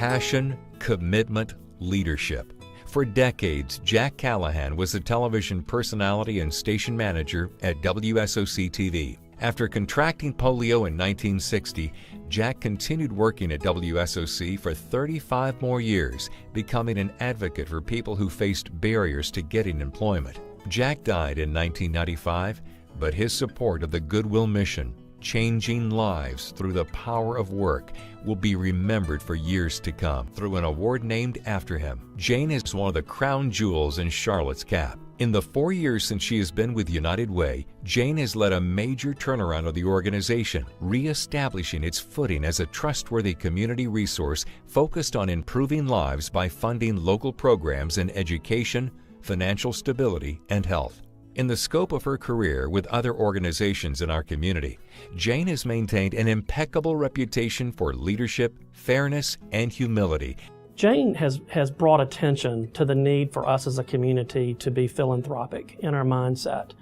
Passion, commitment, leadership. For decades, Jack Callahan was a television personality and station manager at WSOC-TV. After contracting polio in 1960, Jack continued working at WSOC for 35 more years, becoming an advocate for people who faced barriers to getting employment. Jack died in 1995, but his support of the Goodwill mission, changing lives through the power of work, will be remembered for years to come through an award named after him. Jane is one of the crown jewels in Charlotte's cap. In the 4 years since she has been with United Way, Jane has led a major turnaround of the organization, re-establishing its footing as a trustworthy community resource focused on improving lives by funding local programs in education, financial stability, and health. In the scope of her career with other organizations in our community, Jane has maintained an impeccable reputation for leadership, fairness, and humility. Jane has brought attention to the need for us as a community to be philanthropic in our mindset.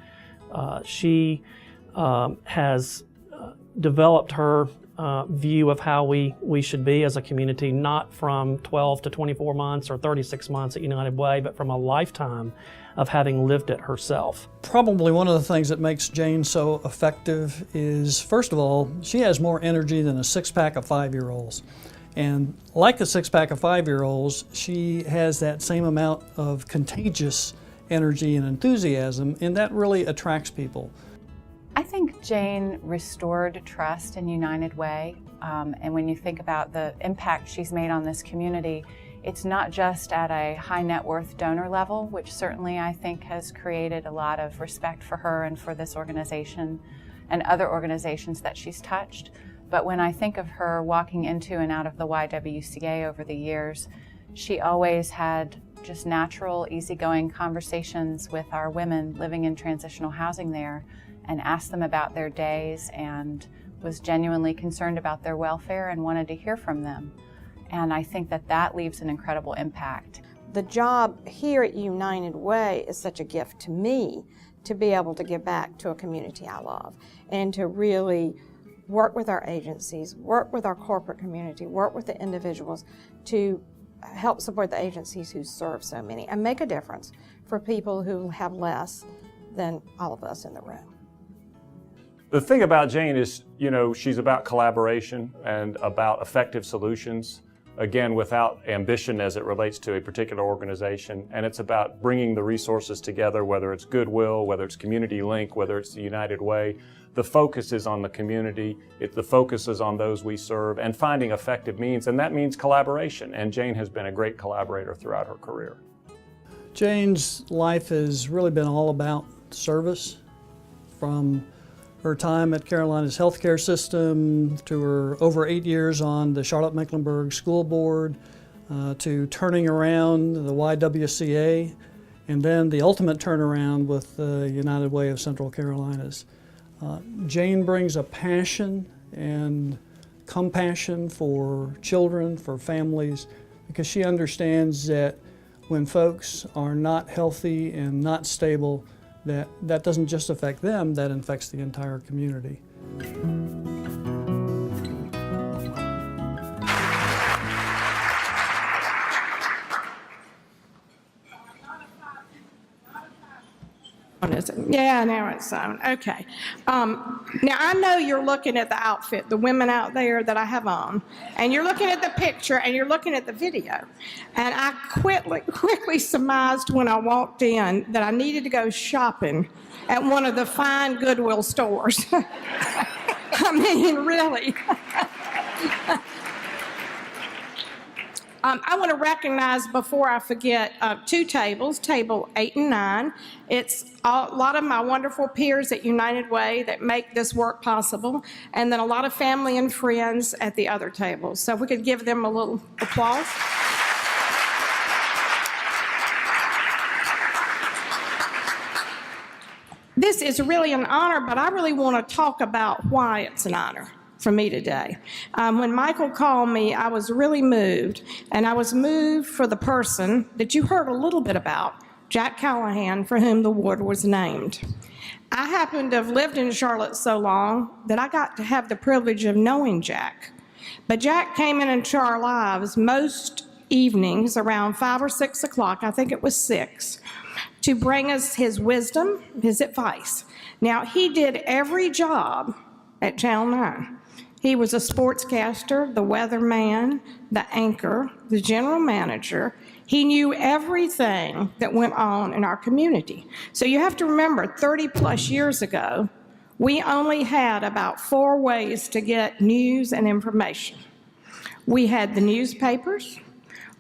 She has developed her view of how we should be as a community, not from 12 to 24 months or 36 months at United Way, but from a lifetime of having lived it herself. Probably one of the things that makes Jane so effective is, first of all, she has more energy than a six-pack of 5-year-olds. And like a six-pack of 5-year-olds, she has that same amount of contagious energy and enthusiasm, and that really attracts people. I think Jane restored trust in United Way, and when you think about the impact she's made on this community, it's not just at a high net worth donor level, which certainly I think has created a lot of respect for her and for this organization and other organizations that she's touched. But when I think of her walking into and out of the YWCA over the years, she always had just natural, easygoing conversations with our women living in transitional housing there, and asked them about their days and was genuinely concerned about their welfare and wanted to hear from them. And I think that that leaves an incredible impact. The job here at United Way is such a gift to me to be able to give back to a community I love and to really work with our agencies, work with our corporate community, work with the individuals to help support the agencies who serve so many and make a difference for people who have less than all of us in the room. The thing about Jane is, she's about collaboration and about effective solutions, again, without ambition as it relates to a particular organization. And it's about bringing the resources together, whether it's Goodwill, whether it's Community Link, whether it's the United Way. The focus is on the community, the focus is on those we serve, and finding effective means, and that means collaboration. And Jane has been a great collaborator throughout her career. Jane's life has really been all about service, from her time at Carolina's healthcare system, to her over 8 years on the Charlotte-Mecklenburg School Board, to turning around the YWCA, and then the ultimate turnaround with the United Way of Central Carolinas. Jane brings a passion and compassion for children, for families, because she understands that when folks are not healthy and not stable, that doesn't just affect them, that affects the entire community. Yeah, now it's on. Okay. Now I know you're looking at the outfit, the women out there that I have on, and you're looking at the picture and you're looking at the video. And I quickly surmised when I walked in that I needed to go shopping at one of the fine Goodwill stores. I mean, really. I want to recognize, before I forget, 2 tables, table 8 and 9. It's a lot of my wonderful peers at United Way that make this work possible, and then a lot of family and friends at the other tables. So if we could give them a little applause. This is really an honor, but I really want to talk about why it's an honor for me today. When Michael called me, I was really moved, and I was moved for the person that you heard a little bit about, Jack Callahan, for whom the award was named. I happen to have lived in Charlotte so long that I got to have the privilege of knowing Jack But Jack came into our lives most evenings around 5 or 6 o'clock, I think it was 6, to bring us his wisdom, his advice. Now, he did every job at Channel 9. He was a sportscaster, the weatherman, the anchor, the general manager. He knew everything that went on in our community. So you have to remember, 30 plus years ago, we only had about 4 ways to get news and information. We had the newspapers,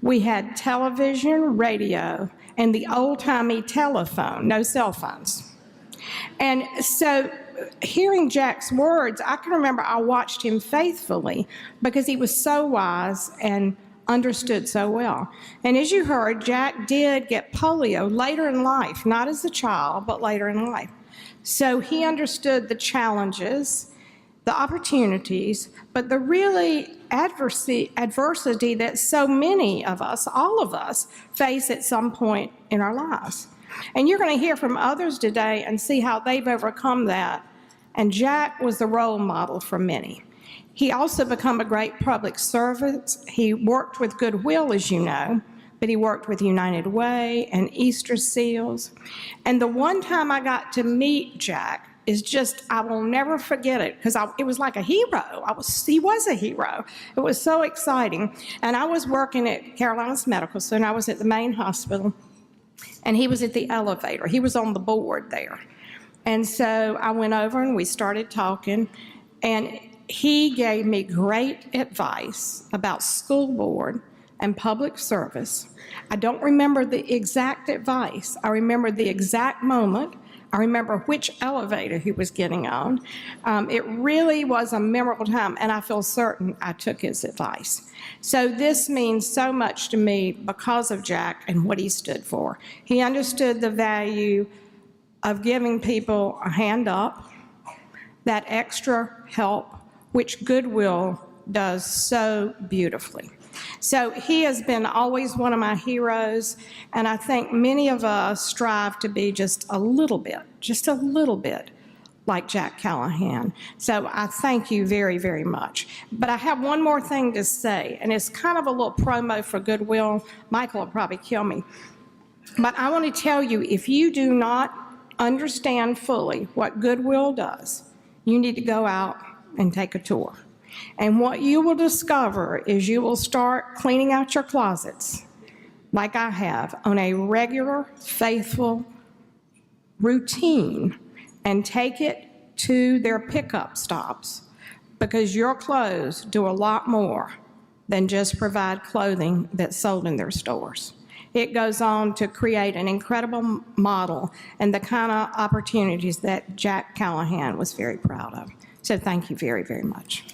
we had television, radio, and the old-timey telephone, no cell phones. And so hearing Jack's words, I can remember I watched him faithfully because he was so wise and understood so well. And as you heard, Jack did get polio later in life, not as a child, but later in life. So he understood the challenges, the opportunities, but the really adversity that so many of us, all of us, face at some point in our lives. And you're going to hear from others today and see how they've overcome that. And Jack was the role model for many. He also became a great public servant. He worked with Goodwill, as you know, but he worked with United Way and Easter Seals. And the one time I got to meet Jack is just, I will never forget it, because it was like a hero. He was a hero. It was so exciting. And I was working at Carolinas Medical Center. I was at the main hospital, and he was at the elevator. He was on the board there. And so I went over and we started talking, and he gave me great advice about school board and public service. I don't remember the exact advice. I remember the exact moment. I remember which elevator he was getting on. It really was a memorable time, and I feel certain I took his advice. So this means so much to me because of Jack and what he stood for. He understood the value of giving people a hand up, that extra help, which Goodwill does so beautifully. So he has been always one of my heroes, and I think many of us strive to be just a little bit like Jack Callahan. So I thank you very, very much. But I have one more thing to say, and it's kind of a little promo for Goodwill. Michael will probably kill me. But I want to tell you, if you do not understand fully what Goodwill does, you need to go out and take a tour. And what you will discover is you will start cleaning out your closets, like I have, on a regular, faithful routine, and take it to their pickup stops, because your clothes do a lot more than just provide clothing that's sold in their stores. It goes on to create an incredible model and the kind of opportunities that Jack Callahan was very proud of. So thank you very, very much.